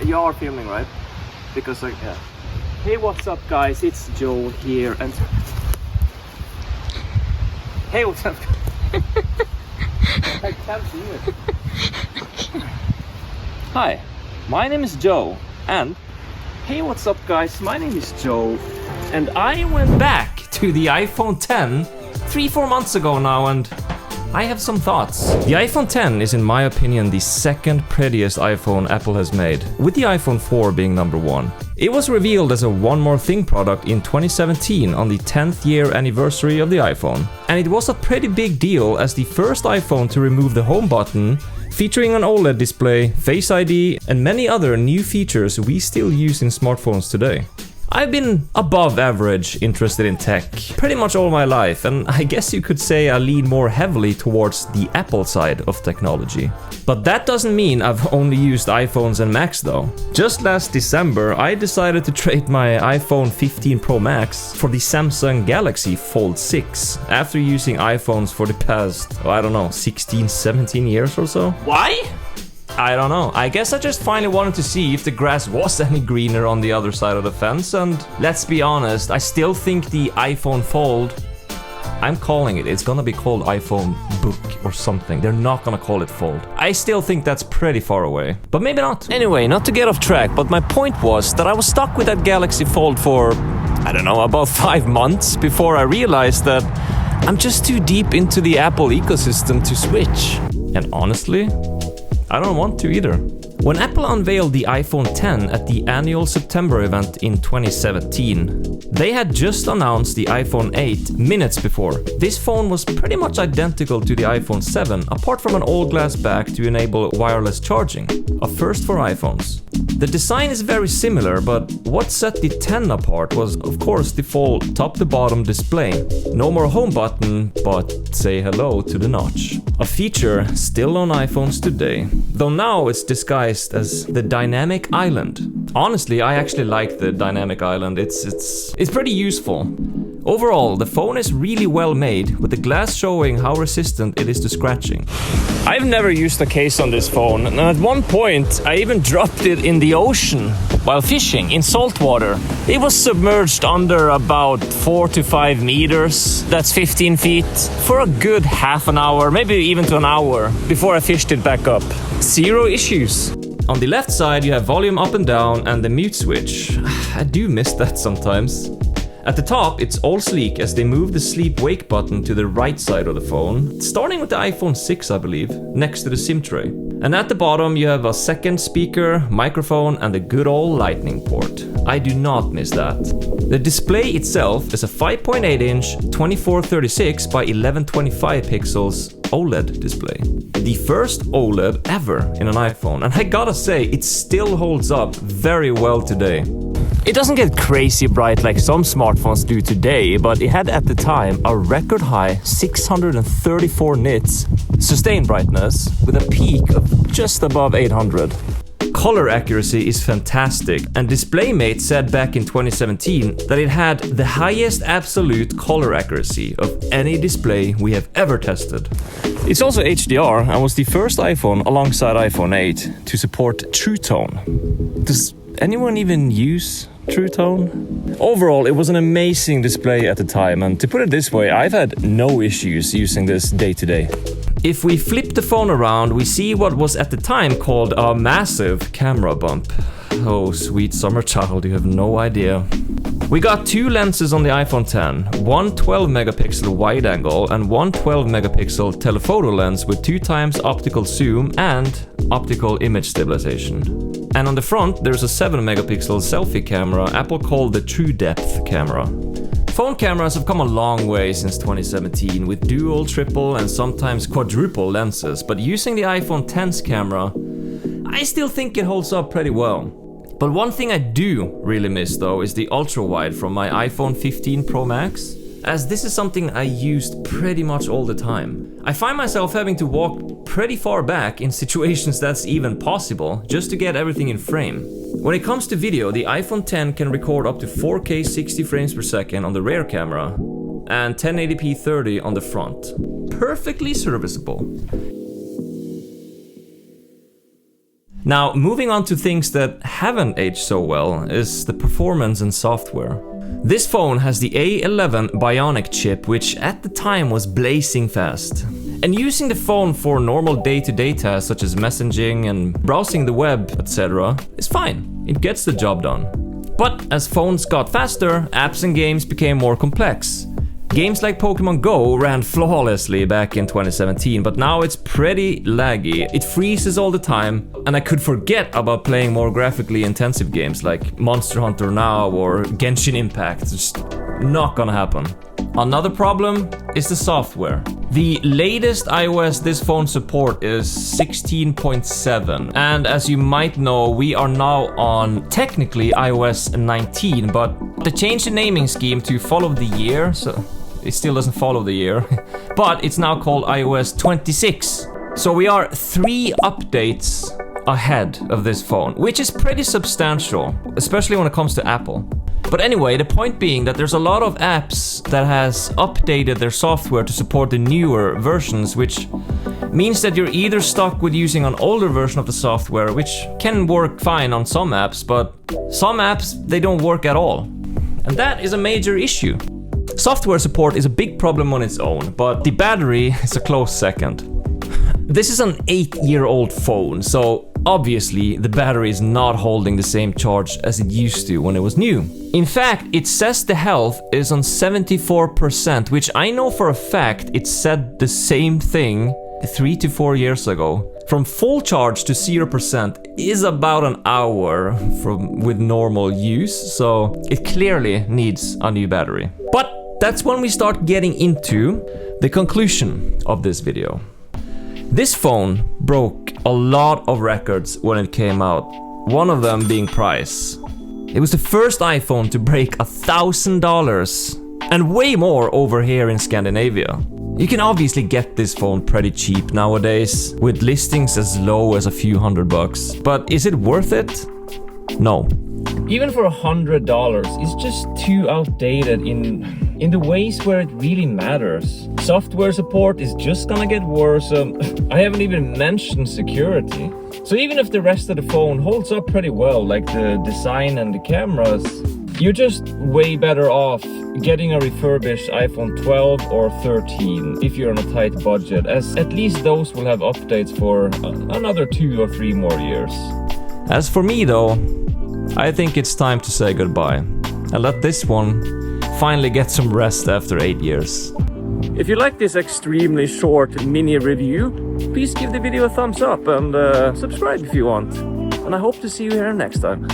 You are filming, right? Because like, yeah. Hey, what's up, guys? It's Joe here, and hey, what's up? I can't do it. Hi, my name is Joe, and hey, what's up, guys? My name is Joe, and I went back to the iPhone 10 3-4 months ago now, and I have some thoughts. The iPhone 10 is, in my opinion, the second prettiest iPhone Apple has made, with the iPhone 4 being number 1. It was revealed as a One More Thing product in 2017 on the 10th year anniversary of the iPhone. And it was a pretty big deal as the first iPhone to remove the home button, featuring an OLED display, Face ID, and many other new features we still use in smartphones today. I've been above average interested in tech pretty much all my life, and I guess you could say I lean more heavily towards the Apple side of technology. But that doesn't mean I've only used iPhones and Macs though. Just last December, I decided to trade my iPhone 15 Pro Max for the Samsung Galaxy Fold 6 after using iPhones for the past, 16-17 years or so. Why? I don't know. I guess I just finally wanted to see if the grass was any greener on the other side of the fence, and let's be honest, I still think the iPhone Fold, I'm calling it, it's gonna be called iPhone Book or something. They're not gonna call it Fold. I still think that's pretty far away, but maybe not. Anyway, not to get off track, but my point was that I was stuck with that Galaxy Fold for, about 5 months before I realized that I'm just too deep into the Apple ecosystem to switch. And honestly, I don't want to either. When Apple unveiled the iPhone 10 at the annual September event in 2017, they had just announced the iPhone 8 minutes before. This phone was pretty much identical to the iPhone 7, apart from an all-glass back to enable wireless charging, a first for iPhones. The design is very similar, but what set the 10 apart was, of course, the full top-to-bottom display. No more home button, but say hello to the notch. A feature still on iPhones today, though now it's disguised as the dynamic island. Honestly, I actually like the dynamic island. It's pretty useful. Overall, the phone is really well made, with the glass showing how resistant it is to scratching. I've never used a case on this phone, and at one point I even dropped it in the ocean while fishing in salt water. It was submerged under about 4 to 5 meters, that's 15 feet, for a good half an hour, maybe even to an hour, before I fished it back up. 0 issues. On the left side you have volume up and down and the mute switch. I do miss that sometimes. At the top, it's all sleek as they move the sleep-wake button to the right side of the phone, starting with the iPhone 6, I believe, next to the SIM tray. And at the bottom, you have a second speaker, microphone, and the good old lightning port. I do not miss that. The display itself is a 5.8-inch 2436 by 1125 pixels OLED display. The first OLED ever in an iPhone, and I gotta say, it still holds up very well today. It doesn't get crazy bright like some smartphones do today, but it had at the time a record high 634 nits sustained brightness with a peak of just above 800. Color accuracy is fantastic, and DisplayMate said back in 2017 that it had the highest absolute color accuracy of any display we have ever tested. It's also HDR and was the first iPhone alongside iPhone 8 to support True Tone. Does anyone even use True Tone? Overall, it was an amazing display at the time, and to put it this way, I've had no issues using this day to day. If we flip the phone around, we see what was at the time called a massive camera bump. Oh, sweet summer child, you have no idea. We got 2 lenses on the iPhone 10, one 12 megapixel wide angle and one 12 megapixel telephoto lens with 2 times optical zoom and optical image stabilization. And on the front, there's a 7 megapixel selfie camera Apple called the True Depth camera. Phone cameras have come a long way since 2017 with dual, triple, and sometimes quadruple lenses, but using the iPhone X's camera, I still think it holds up pretty well. But one thing I do really miss though is the ultra-wide from my iPhone 15 Pro Max, as this is something I used pretty much all the time. I find myself having to walk pretty far back in situations that's even possible, just to get everything in frame. When it comes to video, the iPhone 10 can record up to 4K 60 frames per second on the rear camera and 1080p 30 on the front. Perfectly serviceable. Now, moving on to things that haven't aged so well is the performance and software. This phone has the A11 Bionic chip, which at the time was blazing fast. And using the phone for normal day-to-day tasks such as messaging and browsing the web, etc. is fine. It gets the job done. But as phones got faster, apps and games became more complex. Games like Pokemon Go ran flawlessly back in 2017, but now it's pretty laggy. It freezes all the time, and I could forget about playing more graphically intensive games like Monster Hunter Now or Genshin Impact. It's just not gonna happen. Another problem is the software. The latest iOS this phone support is 16.7, and as you might know, we are now on technically iOS 19, but they changed the naming scheme to follow the year, so it still doesn't follow the year, but it's now called iOS 26. So we are 3 updates ahead of this phone, which is pretty substantial, especially when it comes to Apple. But anyway, the point being that there's a lot of apps that has updated their software to support the newer versions, which means that you're either stuck with using an older version of the software, which can work fine on some apps, but some apps, they don't work at all. And that is a major issue. Software support is a big problem on its own, but the battery is a close second. This is an 8-year-old phone, so obviously the battery is not holding the same charge as it used to when it was new. In fact, it says the health is on 74%, which I know for a fact it said the same thing 3 to 4 years ago. From full charge to 0% is about an hour with normal use, so it clearly needs a new battery. But that's when we start getting into the conclusion of this video. This phone broke a lot of records when it came out, one of them being price. It was the first iPhone to break $1,000 and way more over here in Scandinavia. You can obviously get this phone pretty cheap nowadays, with listings as low as a few $100, but is it worth it? No. Even for $100, it's just too outdated in the ways where it really matters. Software support is just gonna get worse. I haven't even mentioned security. So even if the rest of the phone holds up pretty well, like the design and the cameras, you're just way better off getting a refurbished iPhone 12 or 13 if you're on a tight budget, as at least those will have updates for another 2 or 3 more years. As for me though, I think it's time to say goodbye and let this one finally get some rest after 8 years. If you like this extremely short mini review, please give the video a thumbs up and subscribe if you want. And I hope to see you here next time.